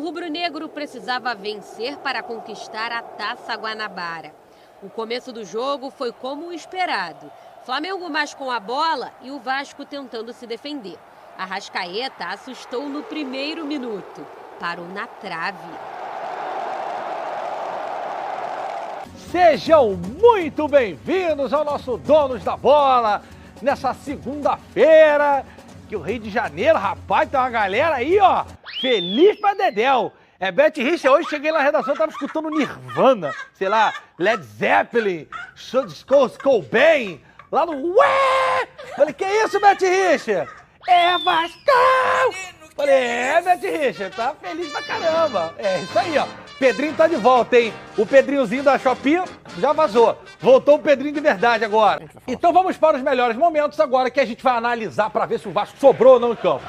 rubro-negro precisava vencer para conquistar a Taça Guanabara. O começo do jogo foi como o esperado. Flamengo mais com a bola e o Vasco tentando se defender. Arrascaeta assustou no primeiro minuto. Parou na trave. Sejam muito bem-vindos ao nosso Donos da Bola, nessa segunda-feira, que o Rio de Janeiro, rapaz, tem uma galera aí, ó, feliz pra dedéu. É Beth Richa, hoje cheguei na redação, tava escutando Nirvana, sei lá, Led Zeppelin, Cobain, lá no Ué! Falei, que isso, Beth Richa? É Vascão! Falei, Beth Richa, tá feliz pra caramba. É isso aí, ó. Pedrinho tá de volta, hein? O Pedrinhozinho da Shopee já vazou. Voltou o Pedrinho de verdade agora. Então vamos para os melhores momentos agora que a gente vai analisar para ver se o Vasco sobrou ou não em campo.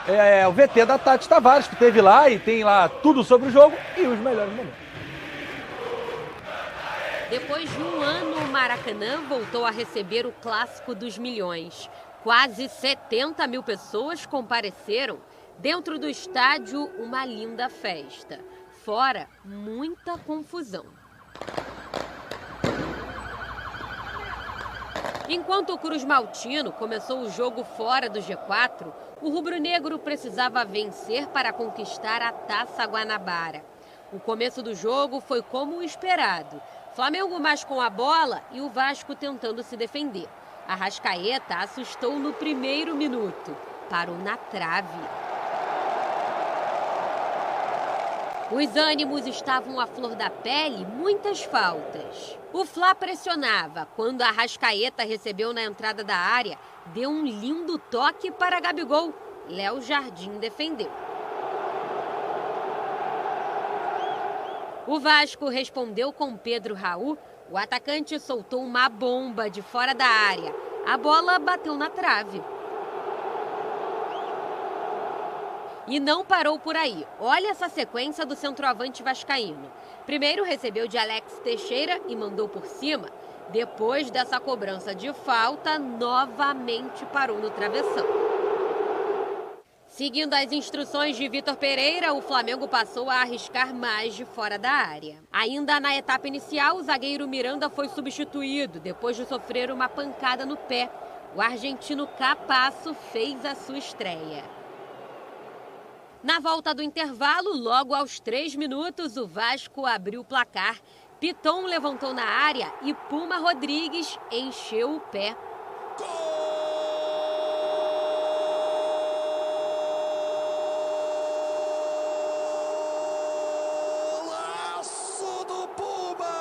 É o VT da Tati Tavares, que teve lá e tem lá tudo sobre o jogo e os melhores momentos. Depois de um ano, o Maracanã voltou a receber o Clássico dos Milhões. Quase 70 mil pessoas compareceram. Dentro do estádio, uma linda festa. Fora, muita confusão. Enquanto o Cruz Maltino começou o jogo fora do G4, o rubro-negro precisava vencer para conquistar a Taça Guanabara. O começo do jogo foi como o esperado. Flamengo mais com a bola e o Vasco tentando se defender. Arrascaeta assustou no primeiro minuto. Parou na trave. Os ânimos estavam à flor da pele, muitas faltas. O Fla pressionava. Quando a Arrascaeta recebeu na entrada da área, deu um lindo toque para Gabigol. Léo Jardim defendeu. O Vasco respondeu com Pedro Raul. O atacante soltou uma bomba de fora da área. A bola bateu na trave. E não parou por aí. Olha essa sequência do centroavante vascaíno. Primeiro recebeu de Alex Teixeira e mandou por cima. Depois dessa cobrança de falta, novamente parou no travessão. Seguindo as instruções de Vitor Pereira, o Flamengo passou a arriscar mais de fora da área. Ainda na etapa inicial, o zagueiro Miranda foi substituído depois de sofrer uma pancada no pé. O argentino Capasso fez a sua estreia. Na volta do intervalo, logo aos 3 minutos, o Vasco abriu o placar. Piton levantou na área e Puma Rodrigues encheu o pé. Golaço do Puma!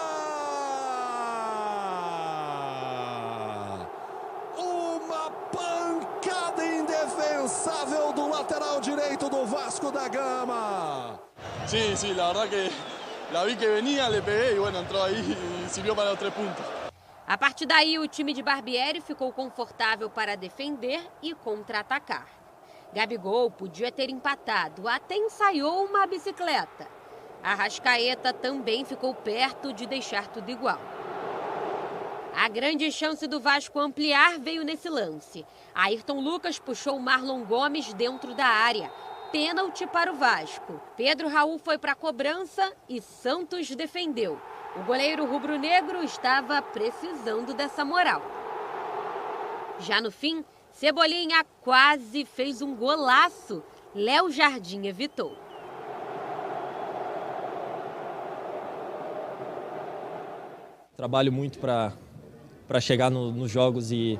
Uma pancada indefensável do lateral direito do Vasco da Gama. Sí, sí, la verdad que la vi que venía, le pegué y bueno, entró ahí y sirvió para los 3 puntos. A partir daí, o time de Barbieri ficou confortável para defender e contra-atacar. Gabigol podia ter empatado, até ensaiou uma bicicleta. Arrascaeta também ficou perto de deixar tudo igual. A grande chance do Vasco ampliar veio nesse lance. Ayrton Lucas puxou Marlon Gomes dentro da área. Pênalti para o Vasco. Pedro Raul foi para a cobrança e Santos defendeu. O goleiro rubro-negro estava precisando dessa moral. Já no fim, Cebolinha quase fez um golaço. Léo Jardim evitou. Trabalho muito para chegar nos jogos e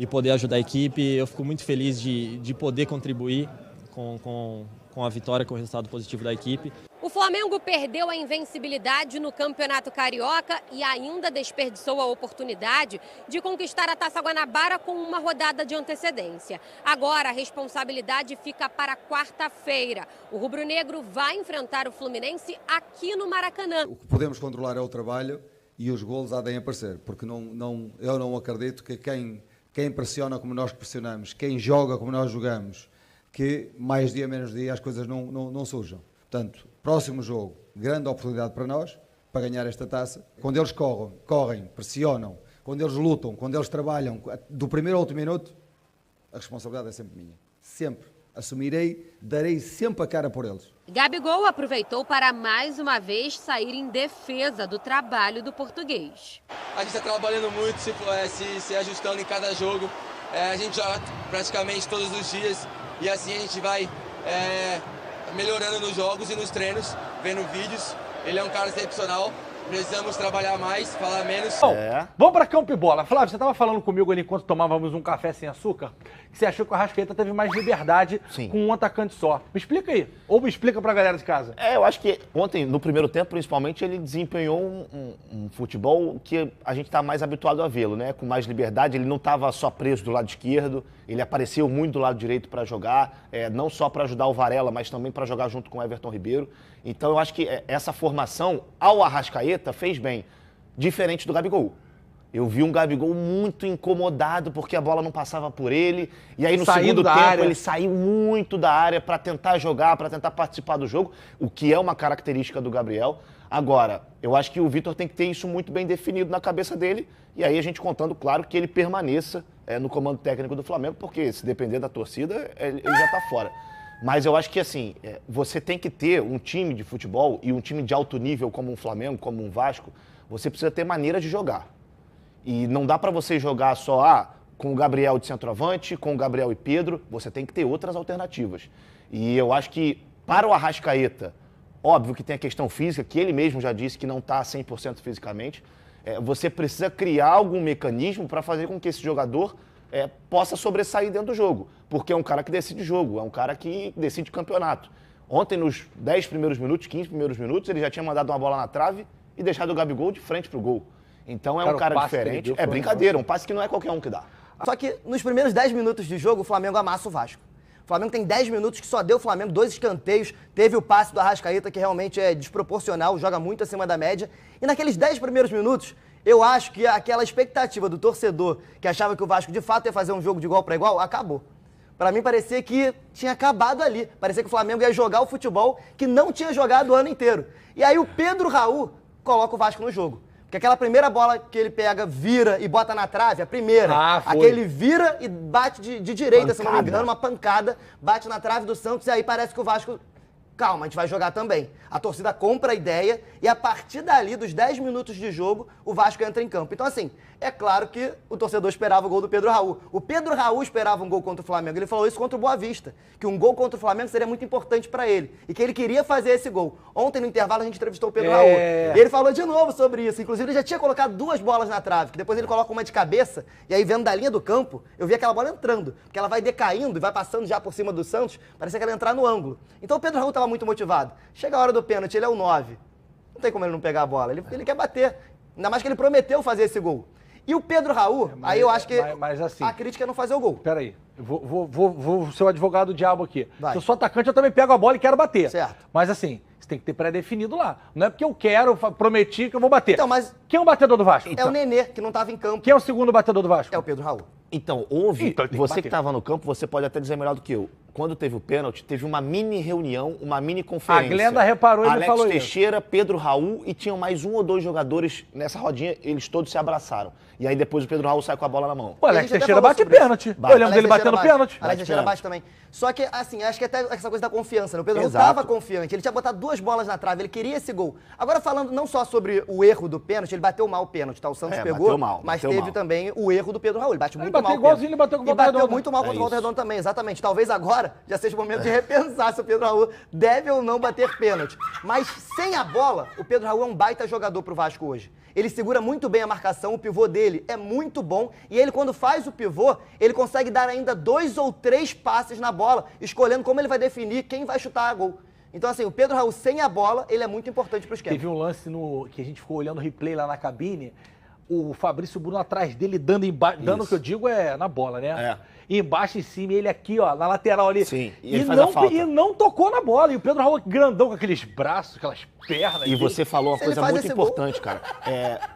poder ajudar a equipe. Eu fico muito feliz de poder contribuir com a vitória, com o resultado positivo da equipe. O Flamengo perdeu a invencibilidade no Campeonato Carioca e ainda desperdiçou a oportunidade de conquistar a Taça Guanabara com uma rodada de antecedência. Agora a responsabilidade fica para quarta-feira. O rubro-negro vai enfrentar o Fluminense aqui no Maracanã. O que podemos controlar é o trabalho e os golos há de aparecer, porque eu não acredito que quem pressiona como nós pressionamos, quem joga como nós jogamos, que mais dia menos dia as coisas não surjam. Portanto, próximo jogo, grande oportunidade para nós, para ganhar esta taça. Quando eles correm, pressionam, quando eles lutam, quando eles trabalham, do primeiro ao último minuto, a responsabilidade é sempre minha. Sempre. assumirei, darei sempre a cara por eles. Gabigol aproveitou para mais uma vez sair em defesa do trabalho do português. A gente está trabalhando muito, se ajustando em cada jogo. A gente joga praticamente todos os dias e assim a gente vai melhorando nos jogos e nos treinos, vendo vídeos. Ele é um cara excepcional. Precisamos trabalhar mais, falar menos. Bom, vamos pra campo e bola. Flávio, você tava falando comigo ali enquanto tomávamos um café sem açúcar, que você achou que o Arrascaeta teve mais liberdade com um atacante só. Me explica aí. Ou me explica pra galera de casa. Eu acho que ontem, no primeiro tempo, principalmente, ele desempenhou um futebol que a gente tá mais habituado a vê-lo, né? Com mais liberdade. Ele não estava só preso do lado esquerdo, ele apareceu muito do lado direito para jogar, não só para ajudar o Varela, mas também para jogar junto com o Everton Ribeiro. Então eu acho que essa formação ao Arrascaeta fez bem, diferente do Gabigol. Eu vi um Gabigol muito incomodado porque a bola não passava por ele, e aí no segundo tempo ele saiu muito da área para tentar jogar, para tentar participar do jogo, o que é uma característica do Gabriel. Agora, eu acho que o Vitor tem que ter isso muito bem definido na cabeça dele, e aí a gente contando, claro, que ele permaneça no comando técnico do Flamengo, porque se depender da torcida, ele já está fora. Mas eu acho que, assim, você tem que ter um time de futebol e um time de alto nível como um Flamengo, como um Vasco, você precisa ter maneira de jogar. E não dá para você jogar só com o Gabriel de centroavante, com o Gabriel e Pedro, você tem que ter outras alternativas. E eu acho que, para o Arrascaeta, óbvio que tem a questão física, que ele mesmo já disse que não está 100% fisicamente, você precisa criar algum mecanismo para fazer com que esse jogador possa sobressair dentro do jogo, porque é um cara que decide jogo, é um cara que decide campeonato. Ontem, nos 10 primeiros minutos, 15 primeiros minutos, ele já tinha mandado uma bola na trave e deixado o Gabigol de frente pro gol. Então é um cara diferente, é brincadeira, um passe que não é qualquer um que dá. Só que nos primeiros 10 minutos de jogo, o Flamengo amassa o Vasco. O Flamengo tem 10 minutos que só deu o Flamengo 2 escanteios, teve o passe do Arrascaeta, que realmente é desproporcional, joga muito acima da média. E naqueles 10 primeiros minutos, eu acho que aquela expectativa do torcedor que achava que o Vasco de fato ia fazer um jogo de igual para igual, acabou. Para mim parecia que tinha acabado ali. Parecia que o Flamengo ia jogar o futebol que não tinha jogado o ano inteiro. E aí o Pedro Raul coloca o Vasco no jogo. Porque aquela primeira bola que ele pega, vira e bota na trave, a primeira, aquele vira e bate de direita, se não me engano, uma pancada, bate na trave do Santos e aí parece que o Vasco... Calma, a gente vai jogar também. A torcida compra a ideia e a partir dali, dos 10 minutos de jogo, o Vasco entra em campo. Então, assim, é claro que o torcedor esperava o gol do Pedro Raul. O Pedro Raul esperava um gol contra o Flamengo. Ele falou isso contra o Boa Vista, que um gol contra o Flamengo seria muito importante para ele e que ele queria fazer esse gol. Ontem, no intervalo, a gente entrevistou o Pedro Raul. E ele falou de novo sobre isso. Inclusive, ele já tinha colocado 2 bolas na trave, que depois ele coloca uma de cabeça e aí, vendo da linha do campo, eu vi aquela bola entrando, porque ela vai decaindo e vai passando já por cima do Santos, parecia que ela ia entrar no ângulo. Então, o Pedro Raul estava muito motivado. Chega a hora do pênalti, ele é o 9. Não tem como ele não pegar a bola. Ele quer bater. Ainda mais que ele prometeu fazer esse gol. E o Pedro Raul, aí eu acho que assim, a crítica é não fazer o gol. Peraí, vou ser o advogado do diabo aqui. Se eu sou atacante, eu também pego a bola e quero bater. Certo. Mas assim, você tem que ter pré-definido lá. Não é porque eu quero, prometi que eu vou bater. Então, mas... Quem é o batedor do Vasco? É o Nenê, que não estava em campo. Quem é o segundo batedor do Vasco? É o Pedro Raul. Então, você que estava no campo, você pode até dizer melhor do que eu. Quando teve o pênalti, teve uma mini reunião, uma mini conferência. A Glenda reparou e ele falou Alex Teixeira, Pedro Raul e tinham mais 1 ou 2 jogadores nessa rodinha, eles todos se abraçaram. E aí depois o Pedro Raul sai com a bola na mão. O Alex Teixeira bate pênalti. Eu lembro dele batendo pênalti. Alex Teixeira bate também. Só que, assim, acho que até essa coisa da confiança, né? O Pedro Raul estava confiante, ele tinha botado 2 bolas na trave, ele queria esse gol. Agora, falando não só sobre o erro do pênalti, ele bateu mal o pênalti, tá? O Santos pegou, mas teve também o erro do Pedro Raul. Ele bate muito mal. Igualzinho ele bateu com o Volta Redonda. E bateu muito mal contra o Volta Redonda também, exatamente. Talvez agora já seja o momento de repensar se o Pedro Raul deve ou não bater pênalti. Mas sem a bola, o Pedro Raul é um baita jogador pro Vasco hoje. Ele segura muito bem a marcação, o pivô dele é muito bom. E ele, quando faz o pivô, ele consegue dar ainda 2 ou 3 passes na bola, escolhendo como ele vai definir quem vai chutar a gol. Então, assim, o Pedro Raul sem a bola, ele é muito importante pro esquema. Teve um lance que a gente ficou olhando o replay lá na cabine, o Fabrício Bruno atrás dele, dando o que eu digo na bola, né? Embaixo, em cima, ele aqui, ó, na lateral ali. Sim, e ele faz a falta. E não tocou na bola. E o Pedro Raul grandão com aqueles braços, aquelas pernas. E você falou uma coisa muito importante, cara.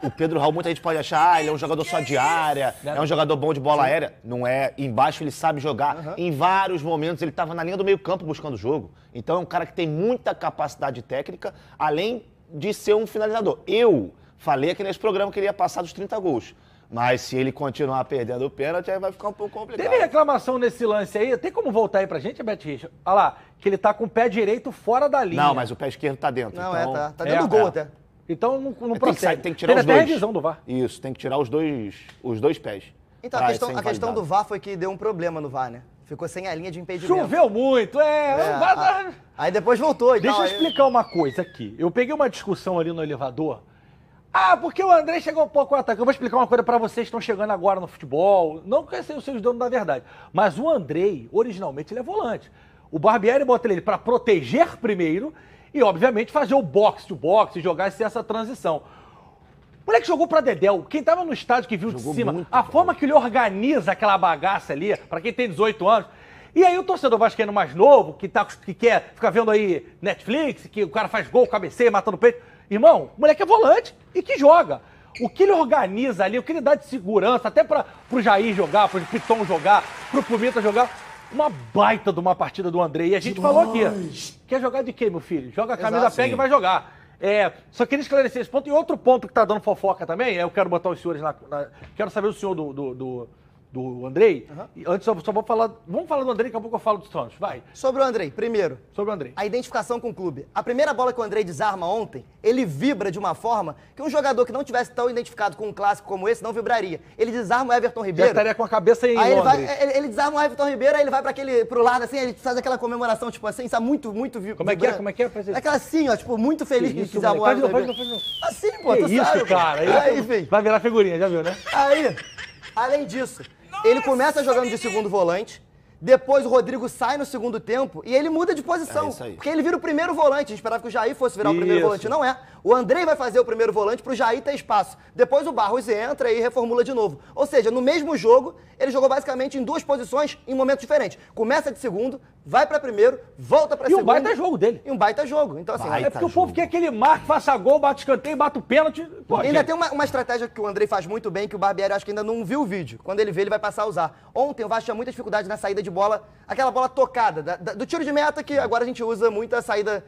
O Pedro Raul, muita gente pode achar, ele é um jogador só de área, é um jogador bom de bola aérea. Não é. Embaixo ele sabe jogar. Em vários momentos ele estava na linha do meio campo buscando o jogo. Então é um cara que tem muita capacidade técnica, além de ser um finalizador. Eu falei aqui nesse programa que ele ia passar dos 30 gols. Mas se ele continuar perdendo o pênalti, aí vai ficar um pouco complicado. Teve reclamação nesse lance aí? Tem como voltar aí pra gente, Beto Richa? Olha lá, que ele tá com o pé direito fora da linha. Não, mas o pé esquerdo tá dentro. Não, então... tá dentro do gol até. Então não procede. Tem que tirar Teve os até dois. revisão do VAR. Isso, tem que tirar os dois pés. Então, a questão do VAR foi que deu um problema no VAR, né? Ficou sem a linha de impedimento. Choveu muito, Aí depois voltou. Deixa eu explicar uma coisa aqui. Eu peguei uma discussão ali no elevador. Ah, porque o André chegou um pouco ao ataque. Eu vou explicar uma coisa pra vocês que estão chegando agora no futebol. Não que sejam os donos da verdade. Mas o Andrei, originalmente, ele é volante. O Barbieri bota ele pra proteger primeiro e, obviamente, fazer o boxe-to-boxe, jogar essa transição. O moleque jogou pra Dedéu. Quem tava no estádio que viu de cima, a forma que ele organiza aquela bagaça ali, pra quem tem 18 anos. E aí o torcedor vascaíno mais novo, que quer ficar vendo aí Netflix, que o cara faz gol, cabeceia, matando o peito. Irmão, o moleque é volante e que joga. O que ele organiza ali, o que ele dá de segurança, até pro Jair jogar, pro Piton jogar, pro Pumita jogar. Uma baita de uma partida do André. E a gente falou aqui, quer jogar de quê, meu filho? Joga a camisa, pega e vai jogar. Só queria esclarecer esse ponto. E outro ponto que tá dando fofoca também, eu quero botar os senhores quero saber o senhor do Andrei. E antes eu só vou falar. Vamos falar do Andrei, daqui a pouco eu falo dos Santos. Vai. Sobre o Andrei, primeiro. Sobre o Andrei. A identificação com o clube. A primeira bola que o Andrei desarma ontem, ele vibra de uma forma que um jogador que não tivesse tão identificado com um clássico como esse não vibraria. Ele desarma o Everton Ribeiro. Já estaria com a cabeça em aí Londres. ele desarma o Everton Ribeiro, aí ele vai pro lado assim, ele faz aquela comemoração, tipo assim, sabe, muito Como é que é? Como é que é? Aquela assim, ó, tipo, muito feliz que isso, desarmou o Everton Ribeiro. Assim, pô, tu isso, sabe. cara. Aí, enfim. Vai virar figurinha, já viu, né? Aí, além disso, ele começa jogando de segundo volante, depois o Rodrigo sai no segundo tempo e ele muda de posição. Porque ele vira o primeiro volante. A gente esperava que o Jair fosse virar o primeiro volante. Não é. O Andrei vai fazer o primeiro volante pro Jair ter espaço. Depois o Barros entra e reformula de novo. Ou seja, no mesmo jogo, ele jogou basicamente em duas posições em momentos diferentes. Começa de segundo, vai pra primeiro, volta pra segundo. E um baita jogo dele. E um baita jogo. Então, assim, é porque o povo quer que ele marque, faça gol, bate escanteio, bate o pênalti. Pô, ainda tem uma estratégia que o Andrei faz muito bem, que o Barbieri acho que ainda não viu o vídeo. Quando ele vê, ele vai passar a usar. Ontem o Vasco tinha muita dificuldade na saída de bola, aquela bola tocada, do tiro de meta, que agora a gente usa muita saída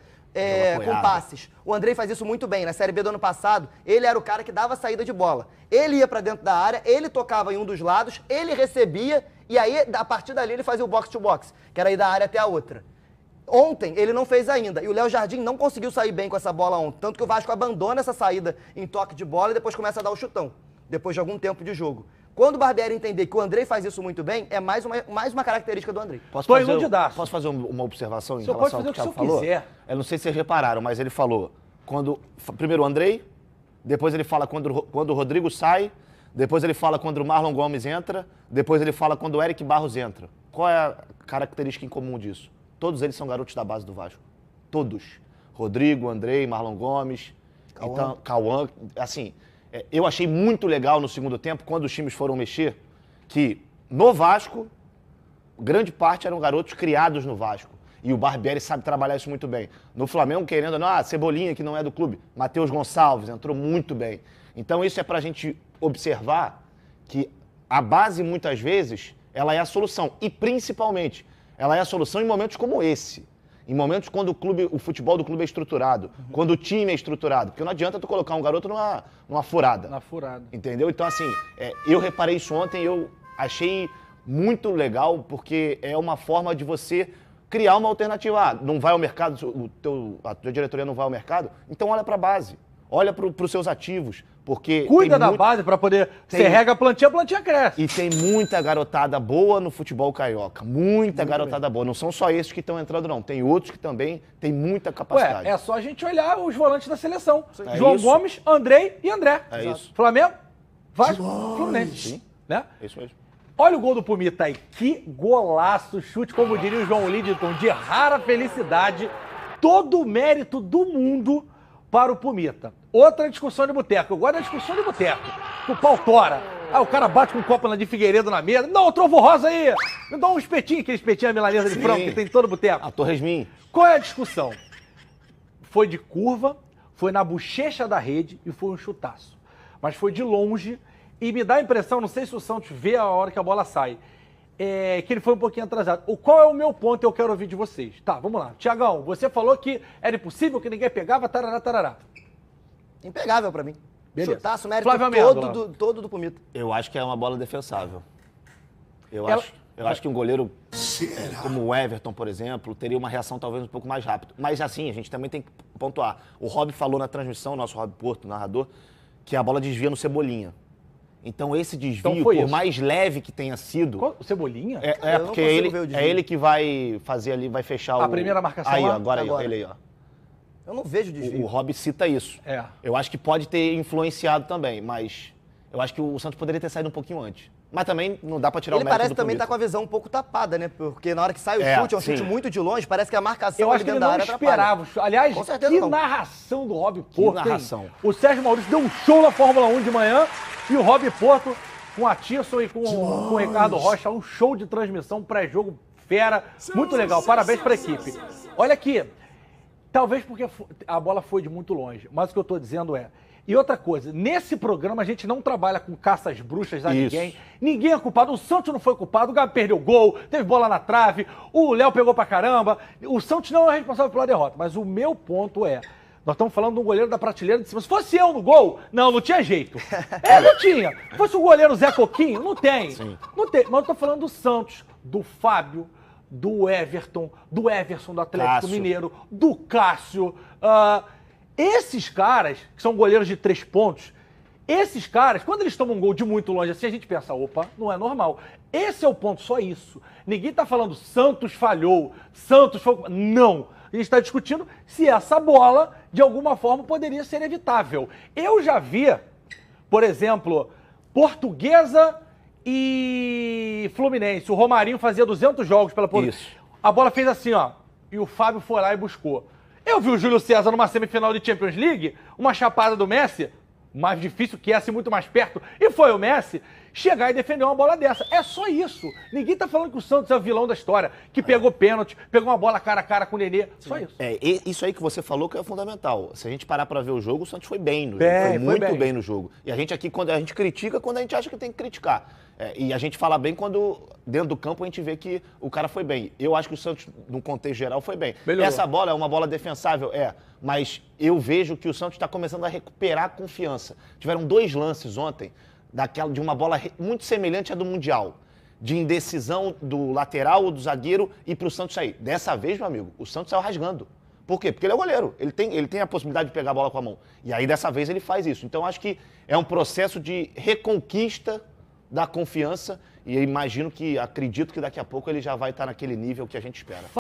com passes. O Andrei faz isso muito bem. Na Série B do ano passado, ele era o cara que dava a saída de bola. Ele ia pra dentro da área, ele tocava em um dos lados, ele recebia, e aí, a partir dali, ele fazia o box-to-box, que era ir da área até a outra. Ontem, ele não fez ainda. E o Léo Jardim não conseguiu sair bem com essa bola ontem. Tanto que o Vasco abandona essa saída em toque de bola e depois começa a dar o chutão. Depois de algum tempo de jogo. Quando o Barbieri entender que o Andrei faz isso muito bem, é mais uma característica do Andrei. Posso fazer uma observação em relação ao que o Thiago falou? Eu não sei se vocês repararam, mas ele falou primeiro o Andrei, depois ele fala quando o Rodrigo sai, depois ele fala quando o Marlon Gomes entra, depois ele fala quando o Eric Barros entra. Qual é a característica em comum disso? Todos eles são garotos da base do Vasco. Todos. Rodrigo, Andrei, Marlon Gomes, Cauã. Assim, eu achei muito legal no segundo tempo, quando os times foram mexer, que no Vasco, grande parte eram garotos criados no Vasco. E o Barbieri sabe trabalhar isso muito bem. No Flamengo, querendo ou não, Cebolinha, que não é do clube. Matheus Gonçalves entrou muito bem. Então isso é pra gente observar que a base, muitas vezes, ela é a solução. E, principalmente, ela é a solução em momentos como esse. Em momentos quando o futebol do clube é estruturado, quando o time é estruturado. Porque não adianta tu colocar um garoto numa furada. Na furada. Entendeu? Então, assim, eu reparei isso ontem e eu achei muito legal, porque é uma forma de você criar uma alternativa. Não vai ao mercado, a tua diretoria não vai ao mercado? Então olha para a base. Olha para os seus ativos. Porque cuida da base para poder... Você rega a plantinha cresce. E tem muita garotada boa no futebol carioca. Muita garotada boa. Não são só esses que estão entrando, não. Tem outros que também têm muita capacidade. É só a gente olhar os volantes da seleção. João Gomes, Andrei e André. É isso. Flamengo, Vasco, Fluminense. Sim. Né? É isso mesmo. Olha o gol do Pumita aí. Que golaço, chute, como diria o João Lidington, de rara felicidade. Todo o mérito do mundo para o Pumita. Outra discussão de boteco. Eu gosto da discussão de boteco. O pau tora. O cara bate com um copo de Figueiredo na mesa. Não, trovo rosa aí. Me dá um espetinho, aquele espetinho milanesa de frango que tem em todo boteco. A Torresmin. Qual é a discussão? Foi de curva, foi na bochecha da rede e foi um chutaço. Mas foi de longe e me dá a impressão, não sei se o Santos vê a hora que a bola sai, que ele foi um pouquinho atrasado. Qual é o meu ponto? Eu quero ouvir de vocês. Tá, vamos lá. Tiagão, você falou que era impossível, que ninguém pegava, tarará, tarará. Impegável pra mim. Beleza. Chutaço, mérito Flávio Amêndola. todo do Pumita. Eu acho que é uma bola defensável. Eu Ela- acho que um goleiro como o Everton, por exemplo, teria uma reação talvez um pouco mais rápida. Mas assim, a gente também tem que pontuar. O Rob falou na transmissão, nosso Rob Porto, narrador, que a bola desvia no Cebolinha. Então esse desvio, foi por isso. mais leve que tenha sido... Qual- Cebolinha? É Eu não porque consigo ver o desvio. é ele que vai fazer ali, vai fechar A primeira marcação Aí, ó, lá? agora aí, ó, Agora. ele aí, ó. Eu não vejo O desvio. Rob cita isso. É. Eu acho que pode ter influenciado também, mas eu acho que o Santos poderia ter saído um pouquinho antes. Mas também não dá pra tirar Ele o mérito parece do também Pumita. estar com a visão um pouco tapada, né? Porque na hora que sai o É, chute, é um chute sim. muito de longe, parece que a marcação Eu acho ali que ele dentro da não área esperava. atrapalha. Aliás, Com certeza que não. narração do Rob Porto, hein? narração. O Sérgio Maurício deu um show na Fórmula 1 de manhã e o Rob Porto, com a Tirson e com o Ricardo Rocha, um show de transmissão pré-jogo fera. Muito legal. Parabéns para a equipe. Olha aqui, talvez porque a bola foi de muito longe, mas o que eu estou dizendo é... E outra coisa, nesse programa a gente não trabalha com caça às bruxas a Isso. ninguém. Ninguém é culpado. O Santos não foi culpado. O Gabi perdeu gol, teve bola na trave, o Léo pegou pra caramba. O Santos não é responsável pela derrota. Mas o meu ponto é, nós estamos falando de um goleiro da prateleira de cima. Se fosse eu no gol, não tinha jeito. Não tinha. Se fosse o goleiro Zé Coquinho, não tem. Não tem. Mas eu tô falando do Santos, do Fábio, do Everton, do Everson do Atlético Cássio. Mineiro, do Cássio. Esses caras, que são goleiros de 3 pontos, esses caras, quando eles tomam um gol de muito longe assim, a gente pensa, opa, não é normal. Esse é o ponto, só isso. Ninguém tá falando Santos falhou, Santos foi... Não. A gente está discutindo se essa bola, de alguma forma, poderia ser evitável. Eu já vi, por exemplo, Portuguesa e Fluminense. O Romarinho fazia 200 jogos pela Portuguesa. Isso. A bola fez assim, ó, e o Fábio foi lá e buscou. Eu vi o Júlio César numa semifinal de Champions League, uma chapada do Messi, mais difícil que essa e muito mais perto, e foi o Messi, chegar e defender uma bola dessa. É só isso. Ninguém tá falando que o Santos é o vilão da história, que pegou pênalti, pegou uma bola cara a cara com o Nenê. Só isso. Isso aí que você falou que é fundamental. Se a gente parar pra ver o jogo, o Santos foi bem no Bem, jogo. foi Foi muito bem. bem no jogo. E a gente aqui, quando a gente critica, quando a gente acha que tem que criticar. E a gente fala bem quando, dentro do campo, a gente vê que o cara foi bem. Eu acho que o Santos, num contexto geral, foi bem. Melhorou. Essa bola é uma bola defensável? Mas eu vejo que o Santos está começando a recuperar a confiança. Tiveram 2 lances ontem, de uma bola muito semelhante à do Mundial. De indecisão do lateral ou do zagueiro e para o Santos sair. Dessa vez, meu amigo, o Santos saiu rasgando. Por quê? Porque ele é goleiro. Ele tem a possibilidade de pegar a bola com a mão. E aí, dessa vez, ele faz isso. Então, acho que é um processo de reconquista da confiança e eu acredito que daqui a pouco ele já vai estar naquele nível que a gente espera.